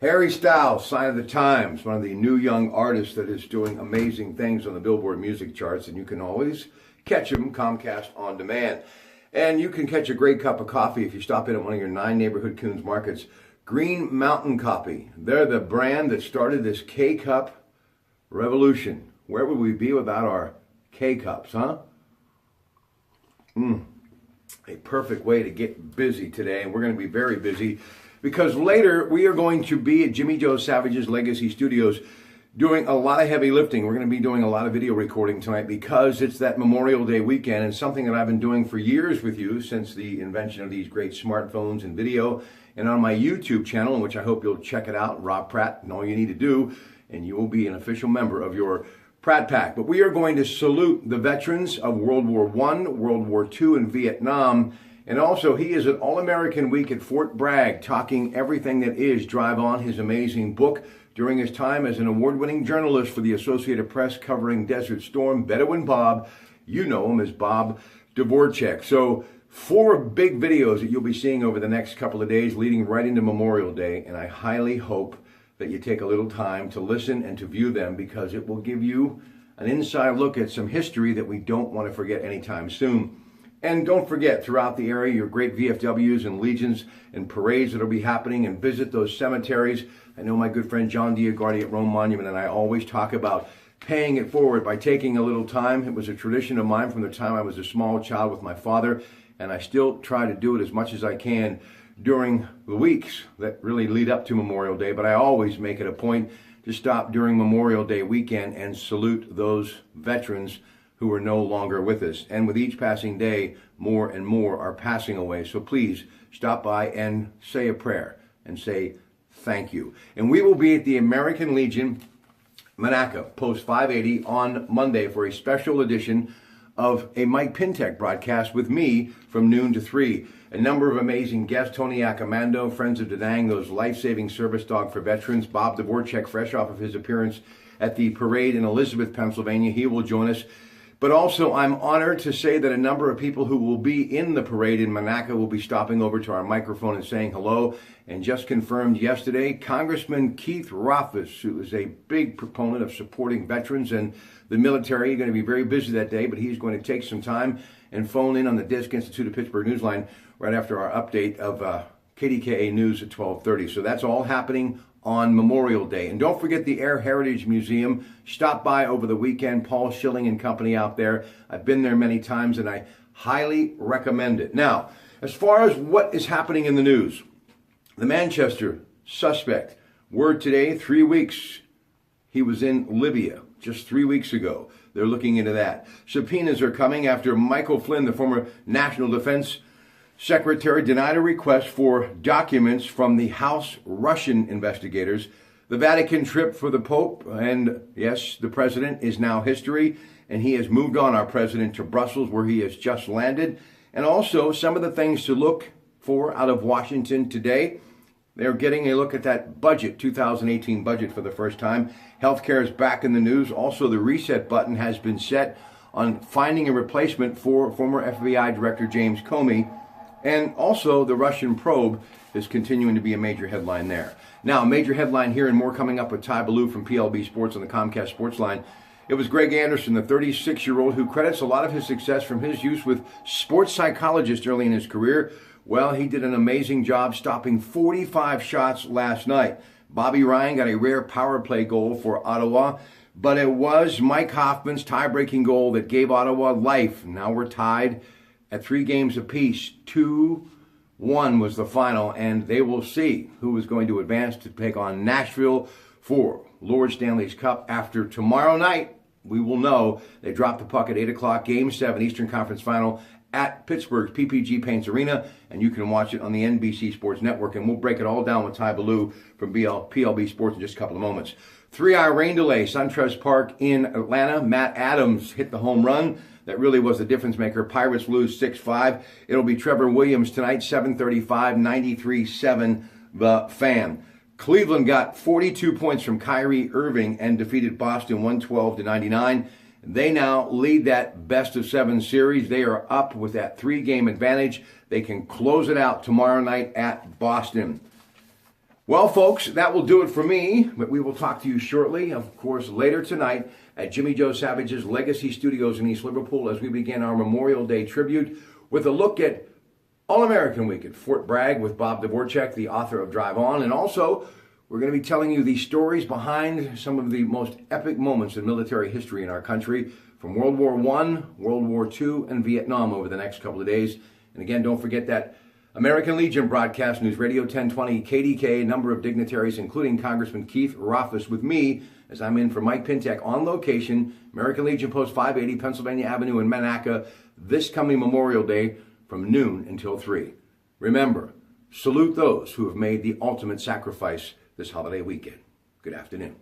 Harry Styles, Sign of the Times, one of the new young artists that is doing amazing things on the Billboard music charts, and you can always catch him Comcast On Demand. And you can catch a great cup of coffee if you stop in at one of your 9 neighborhood Coons markets. Green Mountain Coffee. They're the brand that started this K-Cup revolution. Where would we be without our K-Cups, huh? A perfect way to get busy today, and we're going to be very busy because later we are going to be at Jimmy Joe Savage's Legacy Studios doing a lot of heavy lifting. We're going to be doing a lot of video recording tonight because it's that Memorial Day weekend, and something that I've been doing for years with you since the invention of these great smartphones and video, and on my YouTube channel, in which I hope you'll check it out, Rob Pratte, and all you need to do, and you will be an official member of your Pratt Pack. But we are going to salute the veterans of World War I, World War II, and Vietnam. And also, he is at All-American Week at Fort Bragg, talking everything that is Drive On, his amazing book, during his time as an award-winning journalist for the Associated Press covering Desert Storm. Bedouin Bob, you know him as Bob Dvorak. So 4 big videos that you'll be seeing over the next couple of days leading right into Memorial Day. And I highly hope that you take a little time to listen and to view them, because it will give you an inside look at some history that we don't want to forget anytime soon. And don't forget, throughout the area, your great VFWs and legions and parades that will be happening, and visit those cemeteries. I know my good friend John Diagardi at Rome Monument and I always talk about paying it forward by taking a little time. It was a tradition of mine from the time I was a small child with my father, and I still try to do it as much as I can during the weeks that really lead up to Memorial Day. But I always make it a point to stop during Memorial Day weekend and salute those veterans who are no longer with us. And with each passing day, more and more are passing away. So please stop by and say a prayer and say thank you. And we will be at the American Legion, Monaco, Post 580 on Monday for a special edition of a Mike Pintek broadcast with me from noon to 3. A number of amazing guests: Tony Accomando, Friends of Da Nang, those life-saving service dog for veterans. Bob Dvorak, fresh off of his appearance at the parade in Elizabeth, Pennsylvania. He will join us. But also, I'm honored to say that a number of people who will be in the parade in Monaco will be stopping over to our microphone and saying hello. And just confirmed yesterday, Congressman Keith Rothfuss, who is a big proponent of supporting veterans and the military, going to be very busy that day, but he's going to take some time and phone in on the Disk Institute of Pittsburgh Newsline right after our update of KDKA News at 12:30. So that's all happening on Memorial Day. And don't forget the Air Heritage Museum. Stop by over the weekend. Paul Schilling and company out there. I've been there many times and I highly recommend it. Now, as far as what is happening in the news, the Manchester suspect, word today, 3 weeks. He was in Libya just 3 weeks ago. They're looking into that. Subpoenas are coming after Michael Flynn, the former National Defense Secretary, denied a request for documents from the House Russian investigators. The Vatican trip for the Pope, and yes, the president, is now history, and he has moved on, our president, to Brussels, where he has just landed. And also some of the things to look for out of Washington today. They're getting a look at that budget, 2018 budget, for the first time. Healthcare is back in the news. Also, the reset button has been set on finding a replacement for former FBI Director James Comey. And also, the Russian probe is continuing to be a major headline there. Now, a major headline here, and more coming up with Ty Ballou from PLB Sports on the Comcast Sports Line. It was Greg Anderson, the 36-year-old, who credits a lot of his success from his use with sports psychologists early in his career. Well, he did an amazing job stopping 45 shots last night. Bobby Ryan got a rare power play goal for Ottawa, but it was Mike Hoffman's tie-breaking goal that gave Ottawa life. Now we're tied at 3 games apiece. 2-1 was the final, and they will see who is going to advance to take on Nashville for Lord Stanley's Cup. After tomorrow night, we will know. They dropped the puck at 8 o'clock, Game 7, Eastern Conference Final at Pittsburgh's PPG Paints Arena, and you can watch it on the NBC Sports Network, and we'll break it all down with Ty Ballou from PLB Sports in just a couple of moments. 3-hour rain delay, SunTrust Park in Atlanta. Matt Adams hit the home run. That really was the difference maker. Pirates lose 6-5. It'll be Trevor Williams tonight, 7:35, 93-7, the Fan. Cleveland got 42 points from Kyrie Irving and defeated Boston 112-99. They now lead that best-of-7 series. They are up with that 3-game advantage. They can close it out tomorrow night at Boston. Well, folks, that will do it for me, but we will talk to you shortly, of course, later tonight at Jimmy Joe Savage's Legacy Studios in East Liverpool as we begin our Memorial Day tribute with a look at All-American Week at Fort Bragg with Bob Dvorak, the author of Drive On. And also, we're going to be telling you the stories behind some of the most epic moments in military history in our country from World War I, World War II, and Vietnam over the next couple of days. And again, don't forget that American Legion broadcast, News Radio 1020, KDK, a number of dignitaries, including Congressman Keith Rothfuss, with me as I'm in for Mike Pintek on location, American Legion Post 580, Pennsylvania Avenue in Manaka, this coming Memorial Day from noon until 3. Remember, salute those who have made the ultimate sacrifice this holiday weekend. Good afternoon.